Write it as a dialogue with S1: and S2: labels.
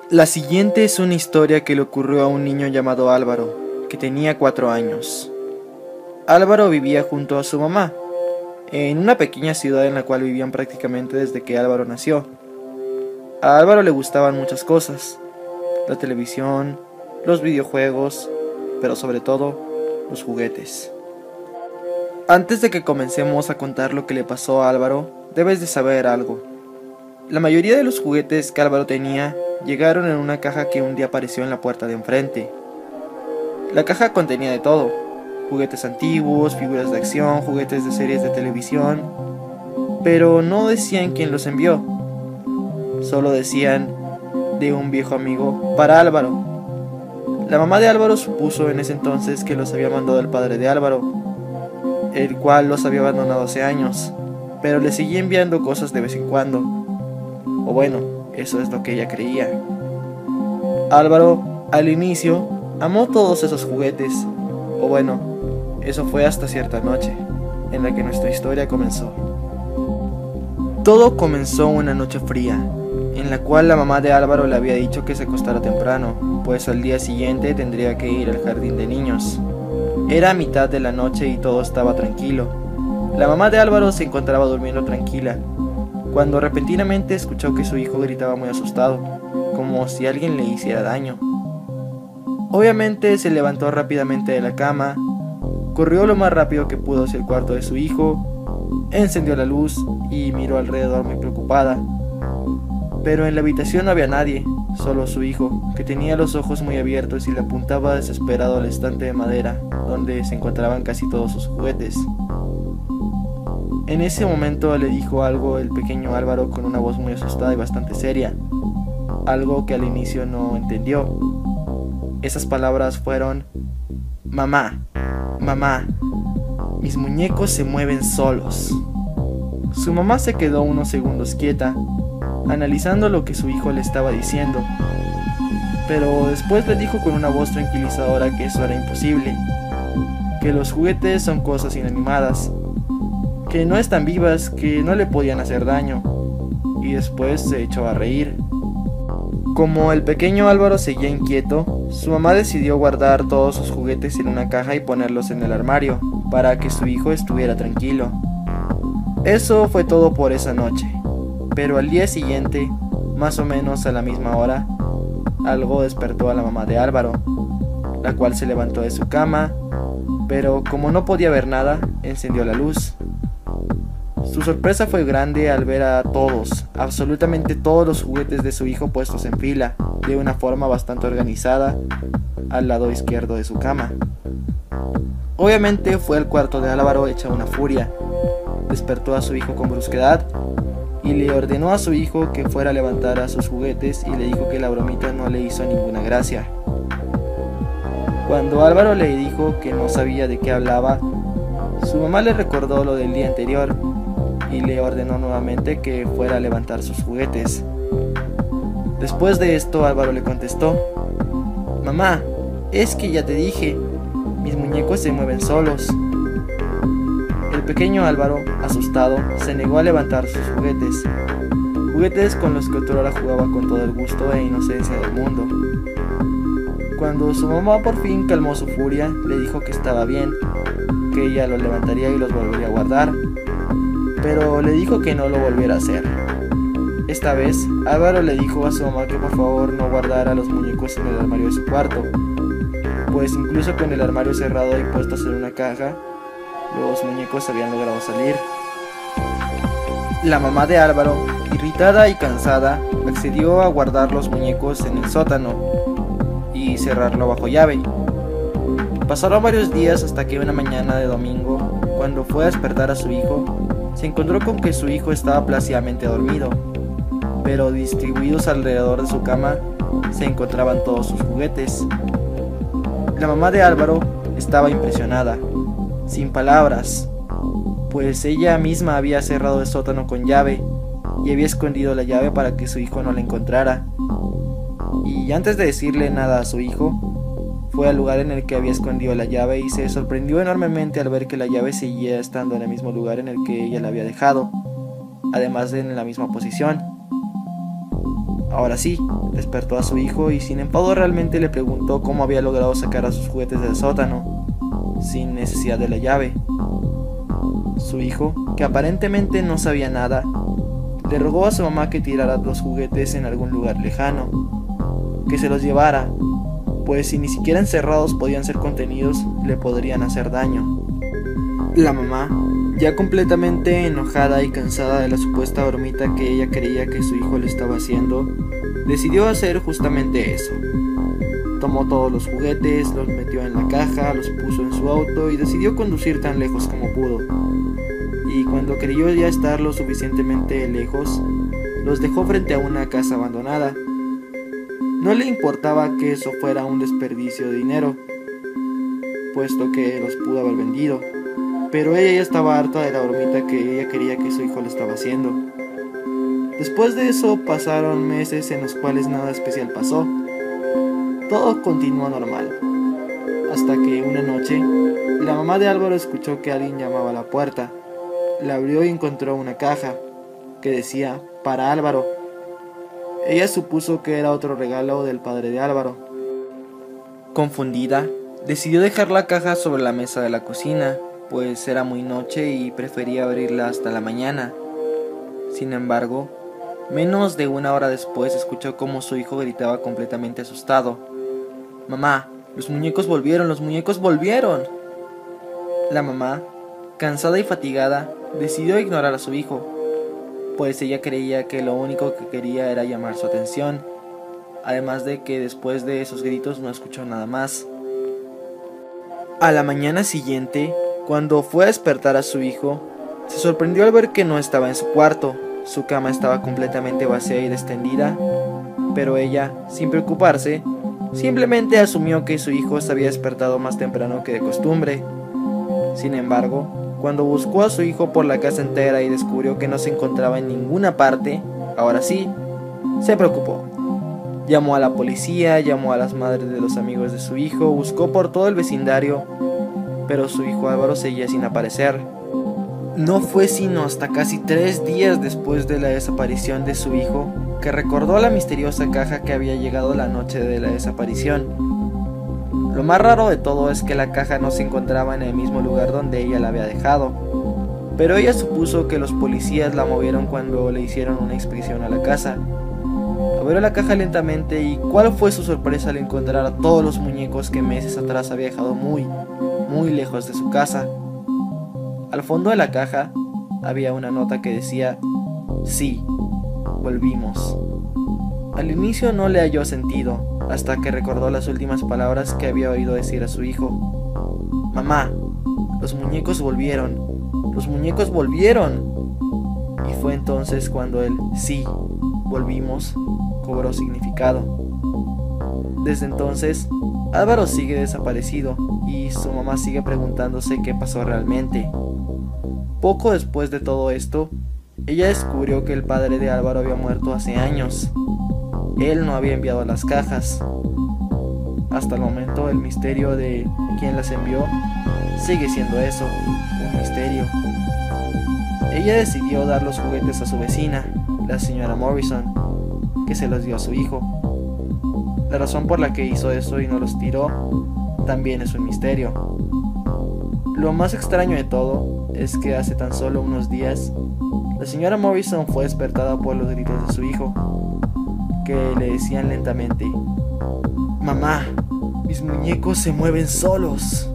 S1: La siguiente es una historia que le ocurrió a un niño llamado Álvaro, que tenía 4 años. Álvaro vivía junto a su mamá, en una pequeña ciudad en la cual vivían prácticamente desde que Álvaro nació. A Álvaro le gustaban muchas cosas: la televisión, los videojuegos, pero sobre todo, los juguetes. Antes de que comencemos a contar lo que le pasó a Álvaro, debes de saber algo. La mayoría de los juguetes que Álvaro tenía llegaron en una caja que un día apareció en la puerta de enfrente. La caja contenía de todo: juguetes antiguos, figuras de acción, juguetes de series de televisión, pero no decían quién los envió. Solo decían: de un viejo amigo para Álvaro. La mamá de Álvaro supuso en ese entonces que los había mandado el padre de Álvaro, el cual los había abandonado hace años, pero le seguía enviando cosas de vez en cuando. O bueno, eso es lo que ella creía. Álvaro, al inicio, amó todos esos juguetes. O bueno, eso fue hasta cierta noche, en la que nuestra historia comenzó. Todo comenzó una noche fría, en la cual la mamá de Álvaro le había dicho que se acostara temprano, pues al día siguiente tendría que ir al jardín de niños. Era a mitad de la noche y todo estaba tranquilo. La mamá de Álvaro se encontraba durmiendo tranquila, cuando repentinamente escuchó que su hijo gritaba muy asustado, como si alguien le hiciera daño. Obviamente se levantó rápidamente de la cama, corrió lo más rápido que pudo hacia el cuarto de su hijo, encendió la luz y miró alrededor muy preocupada. Pero en la habitación no había nadie, solo su hijo, que tenía los ojos muy abiertos y le apuntaba desesperado al estante de madera, donde se encontraban casi todos sus juguetes. En ese momento le dijo algo el pequeño Álvaro con una voz muy asustada y bastante seria, algo que al inicio no entendió. Esas palabras fueron: mamá, mamá, mis muñecos se mueven solos. Su mamá se quedó unos segundos quieta, analizando lo que su hijo le estaba diciendo, pero después le dijo con una voz tranquilizadora que eso era imposible, que los juguetes son cosas inanimadas, que no están vivas, que no le podían hacer daño, y después se echó a reír. Como el pequeño Álvaro seguía inquieto, su mamá decidió guardar todos sus juguetes en una caja y ponerlos en el armario, para que su hijo estuviera tranquilo. Eso fue todo por esa noche, pero al día siguiente, más o menos a la misma hora, algo despertó a la mamá de Álvaro, la cual se levantó de su cama, pero como no podía ver nada, encendió la luz. Su sorpresa fue grande al ver a todos, absolutamente todos los juguetes de su hijo puestos en fila, de una forma bastante organizada, al lado izquierdo de su cama. Obviamente fue al cuarto de Álvaro hecha una furia. Despertó a su hijo con brusquedad y le ordenó a su hijo que fuera a levantar a sus juguetes y le dijo que la bromita no le hizo ninguna gracia. Cuando Álvaro le dijo que no sabía de qué hablaba, su mamá le recordó lo del día anterior y le ordenó nuevamente que fuera a levantar sus juguetes. Después de esto, Álvaro le contestó: mamá, es que ya te dije, mis muñecos se mueven solos. El pequeño Álvaro, asustado, se negó a levantar sus juguetes con los que otrora jugaba con todo el gusto e inocencia del mundo. Cuando su mamá por fin calmó su furia, le dijo que estaba bien, que ella los levantaría y los volvería a guardar, pero le dijo que no lo volviera a hacer. Esta vez, Álvaro le dijo a su mamá que por favor no guardara los muñecos en el armario de su cuarto, pues incluso con el armario cerrado y puestos en una caja, los muñecos habían logrado salir. La mamá de Álvaro, irritada y cansada, accedió a guardar los muñecos en el sótano y cerrarlo bajo llave. Pasaron varios días hasta que una mañana de domingo, cuando fue a despertar a su hijo, se encontró con que su hijo estaba plácidamente dormido, pero distribuidos alrededor de su cama se encontraban todos sus juguetes. La mamá de Álvaro estaba impresionada, sin palabras, pues ella misma había cerrado el sótano con llave y había escondido la llave para que su hijo no la encontrara. Y antes de decirle nada a su hijo, fue al lugar en el que había escondido la llave y se sorprendió enormemente al ver que la llave seguía estando en el mismo lugar en el que ella la había dejado, además de en la misma posición. Ahora sí, despertó a su hijo y sin enfado realmente le preguntó cómo había logrado sacar a sus juguetes del sótano, sin necesidad de la llave. Su hijo, que aparentemente no sabía nada, le rogó a su mamá que tirara los juguetes en algún lugar lejano, que se los llevara, pues si ni siquiera encerrados podían ser contenidos, le podrían hacer daño. La mamá, ya completamente enojada y cansada de la supuesta bromita que ella creía que su hijo le estaba haciendo, decidió hacer justamente eso. Tomó todos los juguetes, los metió en la caja, los puso en su auto y decidió conducir tan lejos como pudo. Y cuando creyó ya estar lo suficientemente lejos, los dejó frente a una casa abandonada. No le importaba que eso fuera un desperdicio de dinero, puesto que los pudo haber vendido, pero ella ya estaba harta de la bromita que ella quería que su hijo le estaba haciendo. Después de eso pasaron meses en los cuales nada especial pasó. Todo continuó normal, hasta que una noche, la mamá de Álvaro escuchó que alguien llamaba a la puerta. La abrió y encontró una caja que decía "para Álvaro". Ella supuso que era otro regalo del padre de Álvaro. Confundida, decidió dejar la caja sobre la mesa de la cocina, pues era muy noche y prefería abrirla hasta la mañana. Sin embargo, menos de una hora después escuchó cómo su hijo gritaba completamente asustado: "Mamá, los muñecos volvieron, los muñecos volvieron". La mamá, cansada y fatigada, decidió ignorar a su hijo, pues ella creía que lo único que quería era llamar su atención, además de que después de esos gritos no escuchó nada más. A la mañana siguiente, cuando fue a despertar a su hijo, se sorprendió al ver que no estaba en su cuarto. Su cama estaba completamente vacía y extendida, pero ella, sin preocuparse, simplemente asumió que su hijo se había despertado más temprano que de costumbre. Sin embargo, cuando buscó a su hijo por la casa entera y descubrió que no se encontraba en ninguna parte, ahora sí, se preocupó. Llamó a la policía, llamó a las madres de los amigos de su hijo, buscó por todo el vecindario, pero su hijo Álvaro seguía sin aparecer. No fue sino hasta casi 3 días después de la desaparición de su hijo que recordó la misteriosa caja que había llegado la noche de la desaparición. Lo más raro de todo es que la caja no se encontraba en el mismo lugar donde ella la había dejado, pero ella supuso que los policías la movieron cuando le hicieron una inspección a la casa. Abrió la caja lentamente y ¿cuál fue su sorpresa al encontrar a todos los muñecos que meses atrás había dejado muy lejos de su casa? Al fondo de la caja había una nota que decía: "Sí, volvimos". Al inicio no le halló sentido, hasta que recordó las últimas palabras que había oído decir a su hijo: "Mamá, los muñecos volvieron, los muñecos volvieron". Y fue entonces cuando el "sí, volvimos" cobró significado. Desde entonces, Álvaro sigue desaparecido y su mamá sigue preguntándose qué pasó realmente. Poco después de todo esto, ella descubrió que el padre de Álvaro había muerto hace años. Él no había enviado las cajas. Hasta el momento, el misterio de quién las envió sigue siendo eso, un misterio. Ella decidió dar los juguetes a su vecina, la señora Morrison, que se los dio a su hijo. La razón por la que hizo eso y no los tiró también es un misterio. Lo más extraño de todo es que hace tan solo unos días, la señora Morrison fue despertada por los gritos de su hijo, que le decían lentamente: "Mamá, mis muñecos se mueven solos".